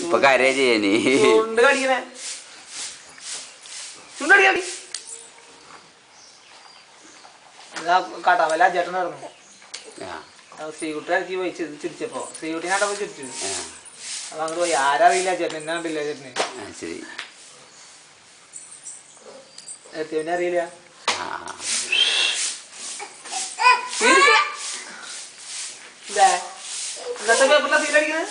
ഇപ്പൊ കരയാ ചെയ്യാനേ കാട്ടാമല്ല ചേട്ടനായിരുന്നു ശ്രീകുട്ടി പോയി ചിരിച്ചപ്പോ ശ്രീകുട്ടി കണ്ടപ്പോ ചിരിച്ചു. അപ്പൊ അങ്ങോട്ട് പോയി ആരറിയില്ല ചേട്ടൻ എന്നെ കണ്ടില്ല ചേട്ടന്. ശരി എത്തിയവനെ അറിയില്ല. ഇന്നത്തെ പേപ്പറിലെ സീലടിക്കുന്നത്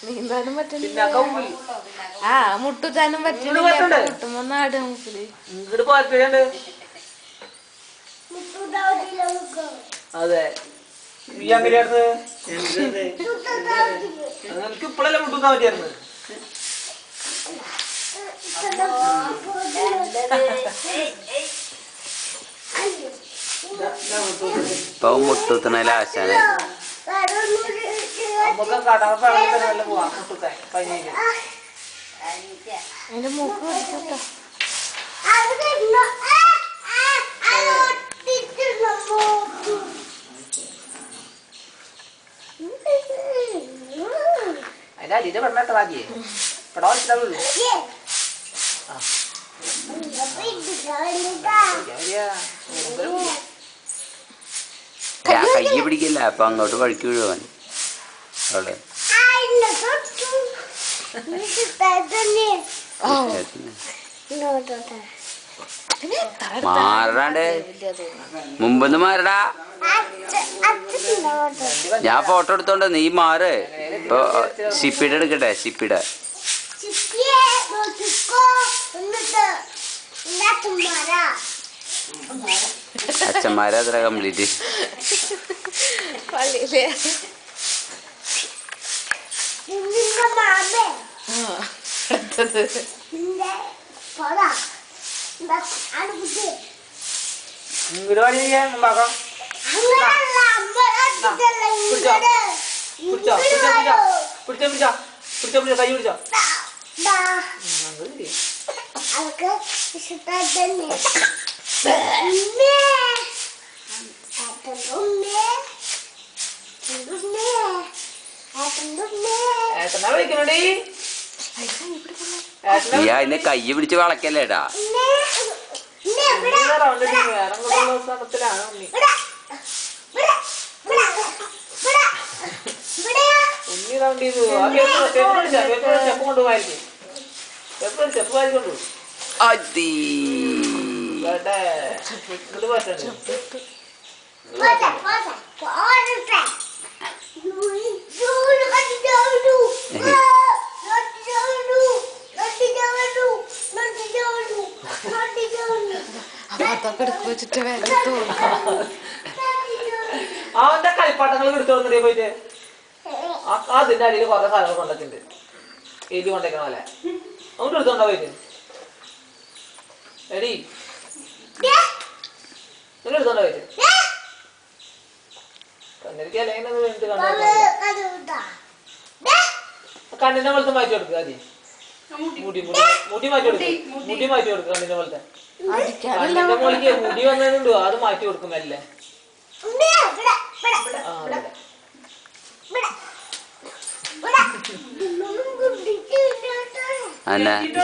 നീന്താനും പറ്റില്ല. ആ മുട്ടുത്താനും പറ്റില്ല. മുട്ടുമ്പോ നാട് മുക്കില് ഇങ്ങോട്ട് പോയണ്ട്. അതെ ഈ അങ്ങനെയായിരുന്നു. നിനക്ക് ഇപ്പഴല്ലേ മുട്ടുത്താൻ പറ്റിയായിരുന്നു. ഇപ്പൊ മുട്ടുത്തണേല ആശാനെ നമുക്ക് കടവല്ല പോവാ മുട്ടുത്താൻ കഴിഞ്ഞ. എന്റെ മൂക്ക് പിടിച്ചോ. അതിന്റെ അടിയുടെ പെണ്ണ ആദ്യേ പെടാ മനസ്സിലാവുള്ളൂ. കൈ പിടിക്കില്ല. അപ്പൊ അങ്ങോട്ട് വഴിക്ക് വീഴുവാൻ അവിടെ മാറാണ്ട് മുമ്പൊന്ന് മാറടാ. ഞാൻ ഫോട്ടോ എടുത്തോണ്ട് നീ മാറ്. ഇപ്പൊ ഷിപ്പിയുടെ എടുക്കട്ടെ. ഷിപ്പിയുടെ അച്ഛന്മാരെ അത്ര കംപ്ലീറ്റ് പള്ളിയിലെ കൈ പിടിച്ചോ. ഏട്ടനാ വിളിക്കണോടി. നീ അതിനെ കൈ പിടിച്ച് വളക്കല്ലേടാ. ഉണ്ണി റൗണ്ട് ചെയ്തു. സ്റ്റെപ്പ് കൊണ്ടുപോകായിരിക്കും. സ്റ്റെപ്പ് വാരിക്കൊണ്ടു അവന്റെ കളിപ്പാട്ടങ്ങൾ എടുത്തോളുന്നേ പോയിട്ട്. അതിന്റെ അടിയിൽ കുറെ സാധനങ്ങൾ കൊണ്ടിട്ടുണ്ട്. എലി കൊണ്ടേക്കണ പോലെ അങ്ങോട്ട് എടുത്തോണ്ടാ പോയിട്ട്. എടി നിങ്ങൾ എടുത്തോണ്ടാ പോയിട്ട്. കണ്ണിന്റെ പോലത്തെ മാറ്റി കൊടുക്കുക. ആദ്യം മുടി മാറ്റി കൊടുക്കും. മുടി മാറ്റി കൊടുക്കുക. കണ്ണിന്റെ പോലത്തെ കണ്ണിന്റെ മോളിക്ക് മുടി വന്നതുണ്ടോ അത് മാറ്റി കൊടുക്കും. അല്ലേ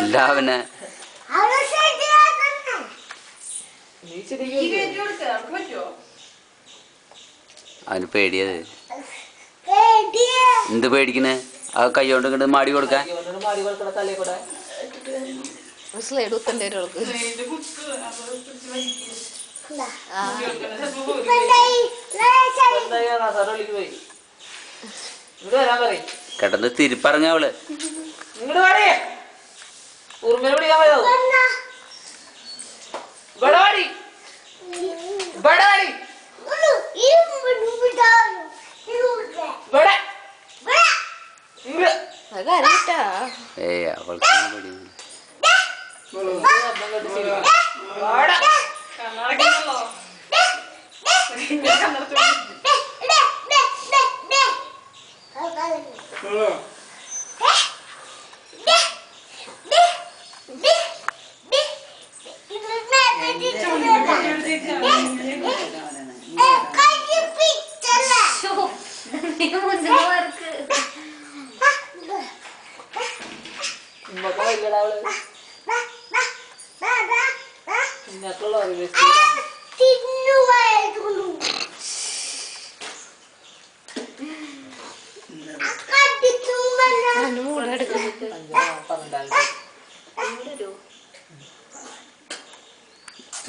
എല്ലാവനെ അവന് പേടിയത്. എന്ത് പേടിക്കണേ? ആ കൈ കൊണ്ട് ഇങ്ങോട്ട് മാടി കൊടുക്കാൻ. സ്ലൈഡ് കുത്തണ്ടേ അവൾക്ക്. കിടന്ന് തിരിപ്പറങ്ങ അവള്. ഏയ് അവൾക്ക്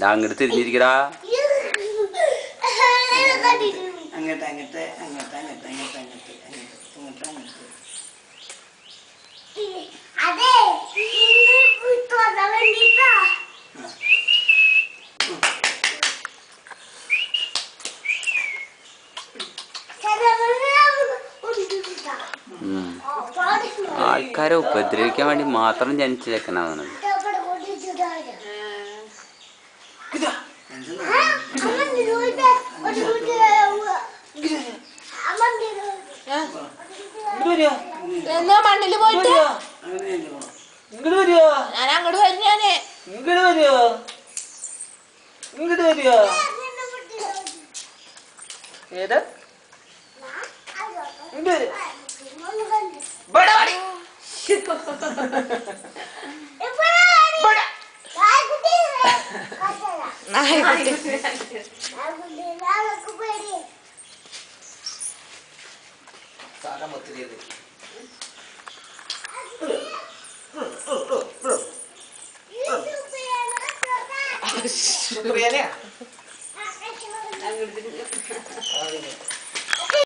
അങ്ങോട്ട് തിരിഞ്ഞിരിക്കടാ. അങ്ങോട്ട് അങ്ങോട്ട് അങ്ങോട്ട് അങ്ങോട്ട് അങ്ങോട്ട് അങ്ങോട്ട് അങ്ങോട്ട് അങ്ങോട്ട് അതെ വേണ്ടിട്ടാ ആൾക്കാരെ ഉപദ്രവിക്കാൻ വേണ്ടി മാത്രം ജനിച്ചേക്കണതാണ്. എന്നാ മണ്ണില് പോയിട്ട് ഇങ്ങോട്ട് വരുവോ? ഞാൻ അങ്ങോട്ട് വരും. ഞാനേ ഇങ്ങോട്ട് വരുവോ? ഇങ്ങോട്ട് വരുവോ? ഏത് ഇങ്ങോട്ട് വരും. സാധനം ഒത്തിരി ബിരിയാണിയാ